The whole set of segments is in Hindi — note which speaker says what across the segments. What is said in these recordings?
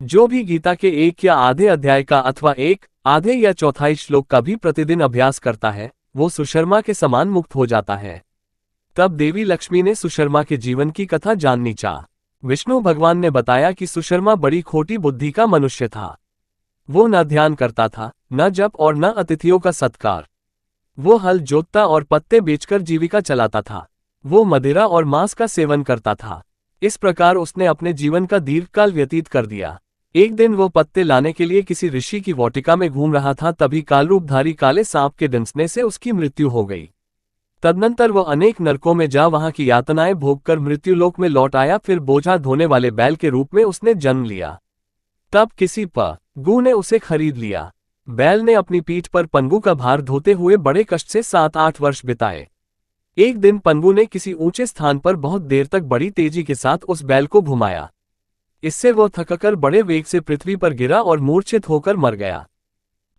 Speaker 1: जो भी गीता के एक या आधे अध्याय का अथवा एक आधे या चौथाई श्लोक का भी प्रतिदिन अभ्यास करता है, वो सुशर्मा के समान मुक्त हो जाता है। तब देवी लक्ष्मी ने सुशर्मा के जीवन की कथा जाननी चाह। विष्णु भगवान ने बताया कि सुशर्मा बड़ी खोटी बुद्धि का मनुष्य था। वो न ध्यान करता था, न जप और न अतिथियों का सत्कार। वो हल जोतता और पत्ते बेचकर जीविका चलाता था। वो मदिरा और मांस का सेवन करता था। इस प्रकार उसने अपने जीवन का दीर्घकाल व्यतीत कर दिया। एक दिन वो पत्ते लाने के लिए किसी ऋषि की वाटिका में घूम रहा था, तभी कालरूपधारी काले सांप के डंसने से उसकी मृत्यु हो गई। तदनंतर वो अनेक नरकों में जा वहां की यातनाएं भोगकर मृत्युलोक में लौट आया। फिर बोझा ढोने वाले बैल के रूप में उसने जन्म लिया। तब किसी पगू ने उसे खरीद लिया। बैल ने अपनी पीठ पर पनगू का भार ढोते हुए बड़े कष्ट से 7-8 वर्ष बिताए। एक दिन पनगू ने किसी ऊंचे स्थान पर बहुत देर तक बड़ी तेजी के साथ उस बैल को घुमाया। इससे वो थककर बड़े वेग से पृथ्वी पर गिरा और मूर्छित होकर मर गया।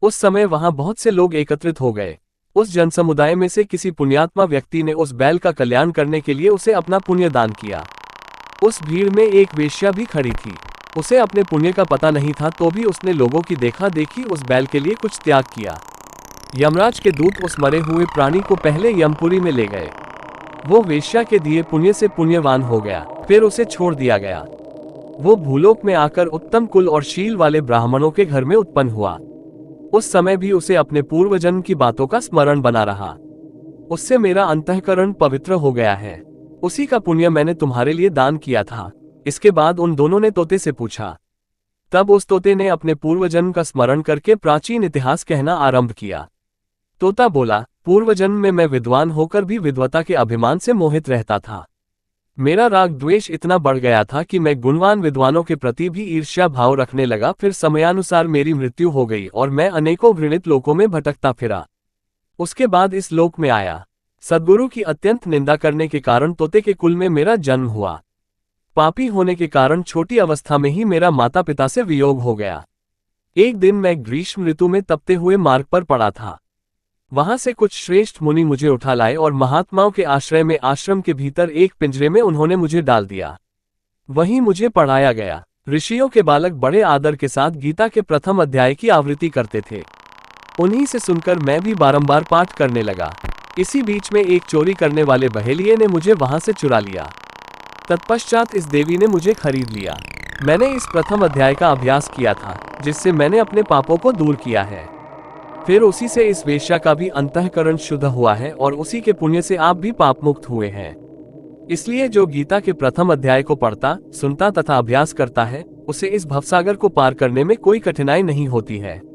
Speaker 1: उस समय वहां बहुत से लोग एकत्रित हो गए। उस जनसमुदाय में से किसी पुण्यात्मा व्यक्ति ने उस बैल का कल्याण करने के लिए उसे अपना पुण्य दान किया। उस भीड़ में एक वेश्या भी खड़ी थी। उसे अपने पुण्य का पता नहीं था, तो भी उसने लोगों की देखा देखी उस बैल के लिए कुछ त्याग किया। यमराज के दूत उस मरे हुए प्राणी को पहले यमपुरी में ले गए। वो वेश्या के दिए पुण्य से पुण्यवान हो गया, फिर उसे छोड़ दिया गया। वो भूलोक में आकर उत्तम कुल और शील वाले ब्राह्मणों के घर में उत्पन्न हुआ। उस समय भी उसे अपने पूर्वजन्म की बातों का स्मरण बना रहा। उससे मेरा अंतःकरण पवित्र हो गया है। उसी का पुण्य मैंने तुम्हारे लिए दान किया था। इसके बाद उन दोनों ने तोते से पूछा। तब उस तोते ने अपने पूर्वजन्म का स्मरण करके प्राचीन इतिहास कहना आरंभ किया। तोता बोला, पूर्वजन्म में मैं विद्वान होकर भी विद्वता के अभिमान से मोहित रहता था। मेरा राग द्वेष इतना बढ़ गया था कि मैं गुणवान विद्वानों के प्रति भी ईर्ष्या भाव रखने लगा। फिर समयानुसार मेरी मृत्यु हो गई और मैं अनेकों घृणित लोकों में भटकता फिरा। उसके बाद इस लोक में आया। सद्गुरु की अत्यंत निंदा करने के कारण तोते के कुल में मेरा जन्म हुआ। पापी होने के कारण छोटी अवस्था में ही मेरा माता पिता से वियोग हो गया। एक दिन मैं ग्रीष्म ऋतु में तपते हुए मार्ग पर पड़ा था। वहां से कुछ श्रेष्ठ मुनि मुझे उठा लाए और महात्माओं के आश्रय में आश्रम के भीतर एक पिंजरे में उन्होंने मुझे डाल दिया। वहीं मुझे पढ़ाया गया। ऋषियों के बालक बड़े आदर के साथ गीता के प्रथम अध्याय की आवृत्ति करते थे। उन्हीं से सुनकर मैं भी बारंबार पाठ करने लगा। इसी बीच में एक चोरी करने वाले बहेलिये ने मुझे वहां से चुरा लिया। तत्पश्चात इस देवी ने मुझे खरीद लिया। मैंने इस प्रथम अध्याय का अभ्यास किया था, जिससे मैंने अपने पापों को दूर किया है। फिर उसी से इस वेश्या का भी अंतःकरण शुद्ध हुआ है और उसी के पुण्य से आप भी पाप मुक्त हुए हैं। इसलिए जो गीता के प्रथम अध्याय को पढ़ता, सुनता तथा अभ्यास करता है, उसे इस भवसागर को पार करने में कोई कठिनाई नहीं होती है।